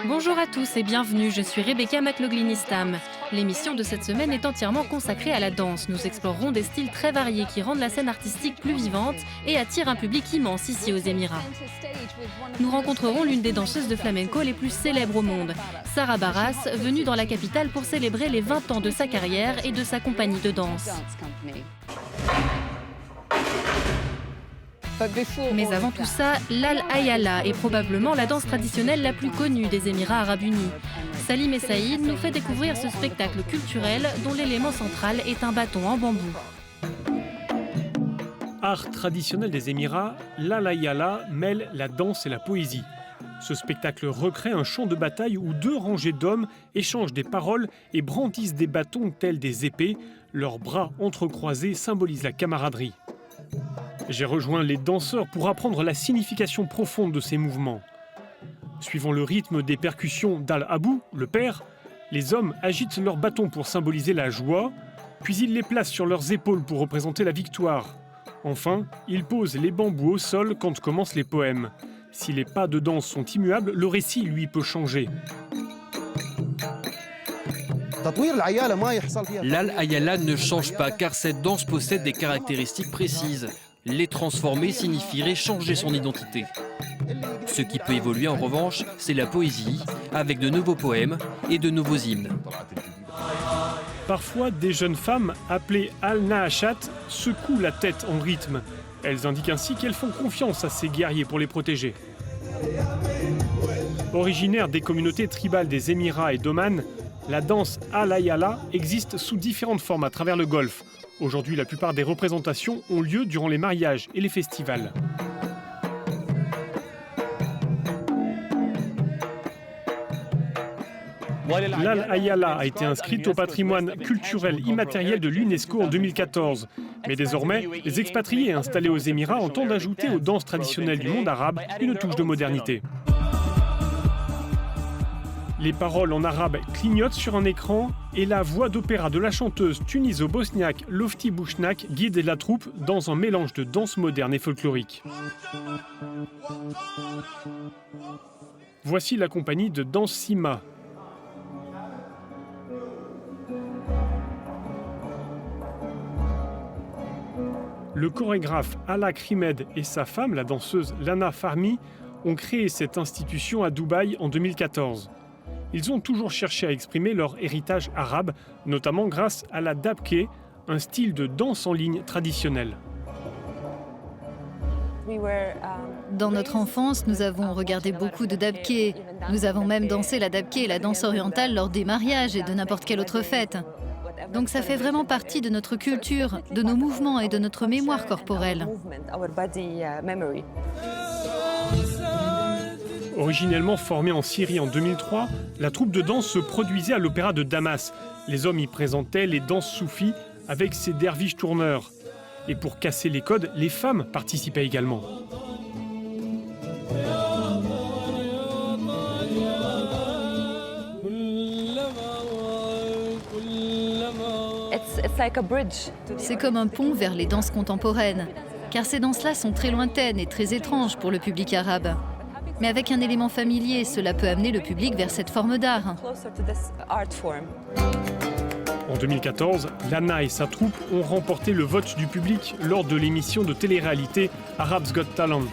Bonjour à tous et bienvenue, je suis Rebecca McLaughlin-Istam. L'émission de cette semaine est entièrement consacrée à la danse. Nous explorerons des styles très variés qui rendent la scène artistique plus vivante et attirent un public immense ici aux Émirats. Nous rencontrerons l'une des danseuses de flamenco les plus célèbres au monde, Sara Barras, venue dans la capitale pour célébrer les 20 ans de sa carrière et de sa compagnie de danse. Mais avant tout ça, l'Al Ayala est probablement la danse traditionnelle la plus connue des Émirats arabes unis. Salim et Saïd nous fait découvrir ce spectacle culturel dont l'élément central est un bâton en bambou. Art traditionnel des Émirats, l'Al Ayala mêle la danse et la poésie. Ce spectacle recrée un champ de bataille où deux rangées d'hommes échangent des paroles et brandissent des bâtons tels des épées. Leurs bras entrecroisés symbolisent la camaraderie. J'ai rejoint les danseurs pour apprendre la signification profonde de ces mouvements. Suivant le rythme des percussions d'Al-Abou, le père, les hommes agitent leurs bâtons pour symboliser la joie, puis ils les placent sur leurs épaules pour représenter la victoire. Enfin, ils posent les bambous au sol quand commencent les poèmes. Si les pas de danse sont immuables, le récit, lui, peut changer. L'Al Ayala ne change pas car cette danse possède des caractéristiques précises. Les transformer signifierait changer son identité. Ce qui peut évoluer en revanche, c'est la poésie, avec de nouveaux poèmes et de nouveaux hymnes. Parfois, des jeunes femmes, appelées Al-Naashat, secouent la tête en rythme. Elles indiquent ainsi qu'elles font confiance à ces guerriers pour les protéger. Originaire des communautés tribales des Émirats et d'Oman, la danse Al-Ayala existe sous différentes formes à travers le Golfe. Aujourd'hui, la plupart des représentations ont lieu durant les mariages et les festivals. L'Al Ayala a été inscrite au patrimoine culturel immatériel de l'UNESCO en 2014. Mais désormais, les expatriés installés aux Émirats entendent ajouter aux danses traditionnelles du monde arabe une touche de modernité. Les paroles en arabe clignotent sur un écran et la voix d'opéra de la chanteuse tuniso-bosniaque Lofti Bouchnak guide la troupe dans un mélange de danse moderne et folklorique. Voici la compagnie de danse Sima. Le chorégraphe Ala Krimed et sa femme, la danseuse Lana Farmi, ont créé cette institution à Dubaï en 2014. Ils ont toujours cherché à exprimer leur héritage arabe, notamment grâce à la dabke, un style de danse en ligne traditionnel. Dans notre enfance, nous avons regardé beaucoup de dabke. Nous avons même dansé la dabke et la danse orientale lors des mariages et de n'importe quelle autre fête. Donc ça fait vraiment partie de notre culture, de nos mouvements et de notre mémoire corporelle. Originellement formée en Syrie en 2003, la troupe de danse se produisait à l'opéra de Damas. Les hommes y présentaient les danses soufis avec ces derviches tourneurs. Et pour casser les codes, les femmes participaient également. C'est comme un pont vers les danses contemporaines, car ces danses-là sont très lointaines et très étranges pour le public arabe. Mais avec un élément familier, cela peut amener le public vers cette forme d'art. En 2014, Lana et sa troupe ont remporté le vote du public lors de l'émission de télé-réalité Arabs Got Talent,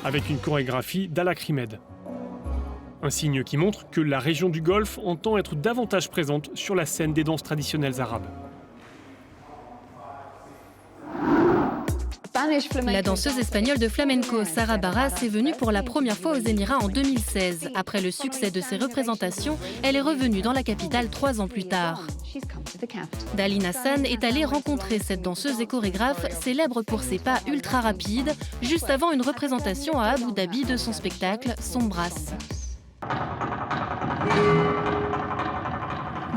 avec une chorégraphie d'Ala Krimed. Un signe qui montre que la région du Golfe entend être davantage présente sur la scène des danses traditionnelles arabes. La danseuse espagnole de flamenco Sara Barras est venue pour la première fois aux Émirats en 2016. Après le succès de ses représentations, elle est revenue dans la capitale 3 ans plus tard. Dalin Hassan est allée rencontrer cette danseuse et chorégraphe célèbre pour ses pas ultra rapides, juste avant une représentation à Abu Dhabi de son spectacle Sombras.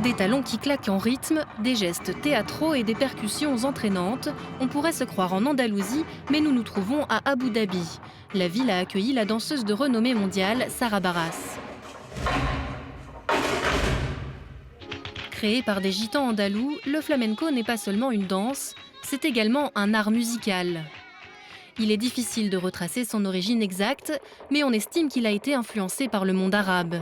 Des talons qui claquent en rythme, des gestes théâtraux et des percussions entraînantes. On pourrait se croire en Andalousie, mais nous nous trouvons à Abu Dhabi. La ville a accueilli la danseuse de renommée mondiale, Sara Barras. Créé par des gitans andalous, le flamenco n'est pas seulement une danse, c'est également un art musical. Il est difficile de retracer son origine exacte, mais on estime qu'il a été influencé par le monde arabe.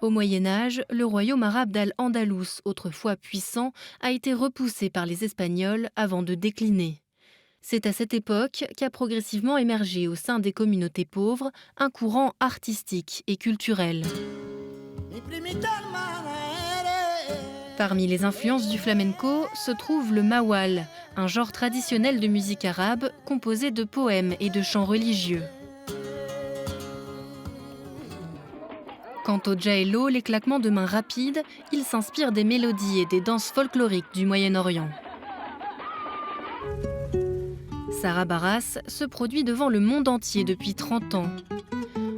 Au Moyen-Âge, le royaume arabe d'Al-Andalus, autrefois puissant, a été repoussé par les Espagnols avant de décliner. C'est à cette époque qu'a progressivement émergé au sein des communautés pauvres un courant artistique et culturel. Parmi les influences du flamenco se trouve le mawal, un genre traditionnel de musique arabe composé de poèmes et de chants religieux. Quant au djaello, les claquements de mains rapides, il s'inspire des mélodies et des danses folkloriques du Moyen-Orient. Sara Baras se produit devant le monde entier depuis 30 ans.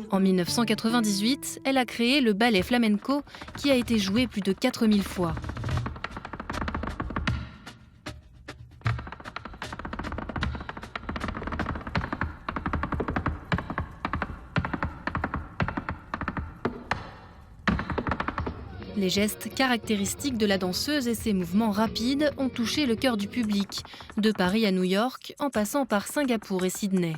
En 1998, elle a créé le ballet flamenco qui a été joué plus de 4000 fois. Les gestes caractéristiques de la danseuse et ses mouvements rapides ont touché le cœur du public, de Paris à New York, en passant par Singapour et Sydney.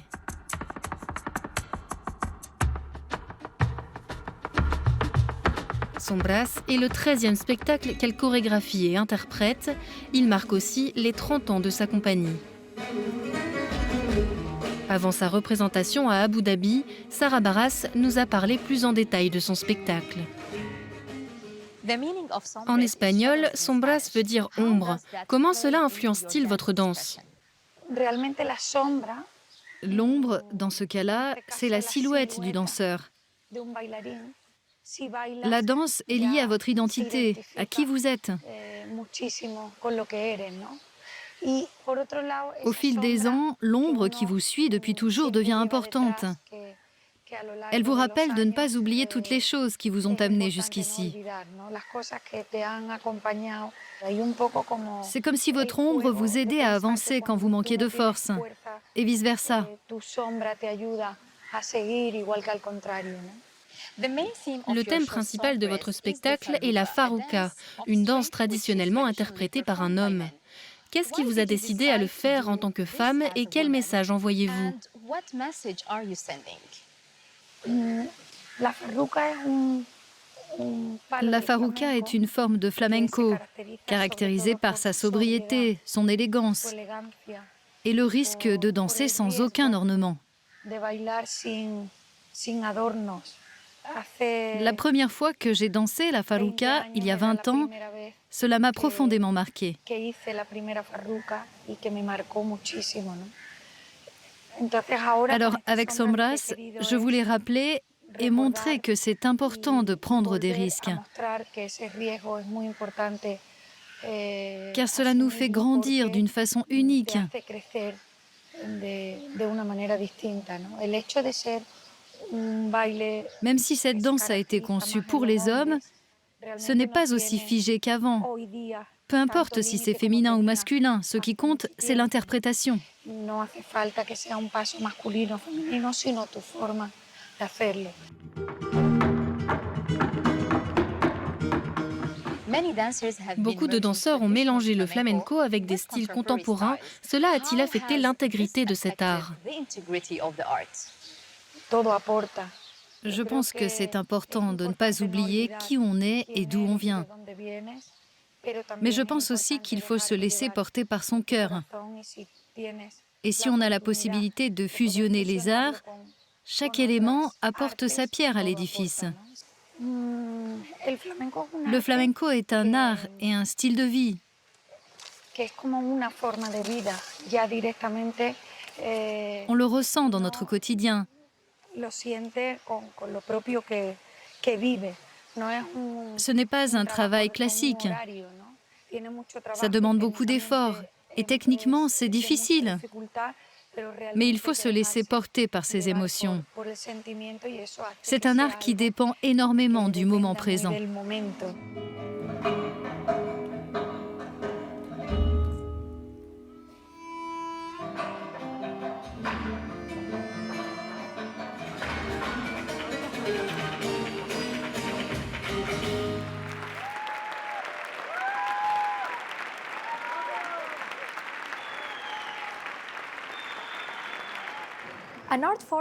Sombras est le 13e spectacle qu'elle chorégraphie et interprète. Il marque aussi les 30 ans de sa compagnie. Avant sa représentation à Abu Dhabi, Sara Baras nous a parlé plus en détail de son spectacle. En espagnol, sombras veut dire ombre. Comment cela influence-t-il votre danse? L'ombre, dans ce cas-là, c'est la silhouette du danseur. La danse est liée à votre identité, à qui vous êtes. Au fil des ans, l'ombre qui vous suit depuis toujours devient importante. Elle vous rappelle de ne pas oublier toutes les choses qui vous ont amené jusqu'ici. C'est comme si votre ombre vous aidait à avancer quand vous manquez de force, et vice-versa. Le thème principal de votre spectacle est la farouka, une danse traditionnellement interprétée par un homme. Qu'est-ce qui vous a décidé à le faire en tant que femme et quel message envoyez-vous? La farouka est une forme de flamenco, caractérisée par sa sobriété, son élégance et le risque de danser sans aucun ornement. La première fois que j'ai dansé la farouka, il y a 20 ans, cela m'a profondément marquée. Alors, avec Sombras, je voulais rappeler et montrer que c'est important de prendre des risques. Car cela nous fait grandir d'une façon unique. Même si cette danse a été conçue pour les hommes, ce n'est pas aussi figé qu'avant. Peu importe si c'est féminin ou masculin, ce qui compte, c'est l'interprétation. Beaucoup de danseurs ont mélangé le flamenco avec des styles contemporains. Cela a-t-il affecté l'intégrité de cet art? Je pense que c'est important de ne pas oublier qui on est et d'où on vient. Mais je pense aussi qu'il faut se laisser porter par son cœur. Et si on a la possibilité de fusionner les arts, chaque élément apporte sa pierre à l'édifice. Le flamenco est un art et un style de vie. On le ressent dans notre quotidien. Ce n'est pas un travail classique. Ça demande beaucoup d'efforts et techniquement, c'est difficile. Mais il faut se laisser porter par ses émotions. C'est un art qui dépend énormément du moment présent.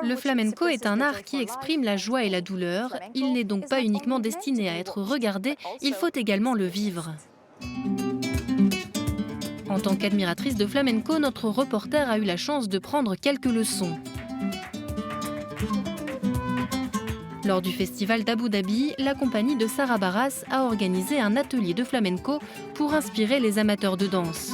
Le flamenco est un art qui exprime la joie et la douleur. Il n'est donc pas uniquement destiné à être regardé, il faut également le vivre. En tant qu'admiratrice de flamenco, notre reporter a eu la chance de prendre quelques leçons. Lors du festival d'Abu Dhabi, la compagnie de Sarah Barras a organisé un atelier de flamenco pour inspirer les amateurs de danse.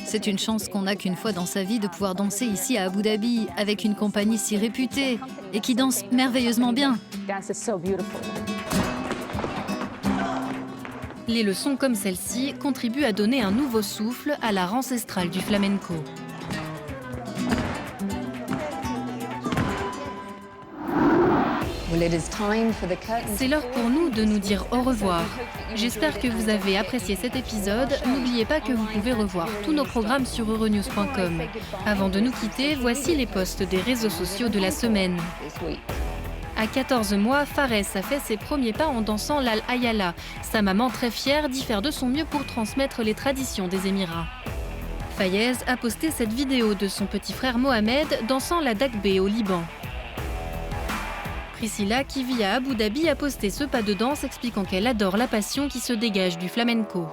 C'est une chance qu'on n'a qu'une fois dans sa vie de pouvoir danser ici à Abu Dhabi avec une compagnie si réputée et qui danse merveilleusement bien. Les leçons comme celle-ci contribuent à donner un nouveau souffle à l'art ancestral du flamenco. C'est l'heure pour nous de nous dire au revoir. J'espère que vous avez apprécié cet épisode. N'oubliez pas que vous pouvez revoir tous nos programmes sur euronews.com. Avant de nous quitter, voici les posts des réseaux sociaux de la semaine. À 14 mois, Fares a fait ses premiers pas en dansant l'Al-Ayala. Sa maman, très fière, dit faire de son mieux pour transmettre les traditions des Émirats. Fayez a posté cette vidéo de son petit frère Mohamed dansant la Dagbé au Liban. Priscilla, qui vit à Abu Dhabi, a posté ce pas de danse expliquant qu'elle adore la passion qui se dégage du flamenco.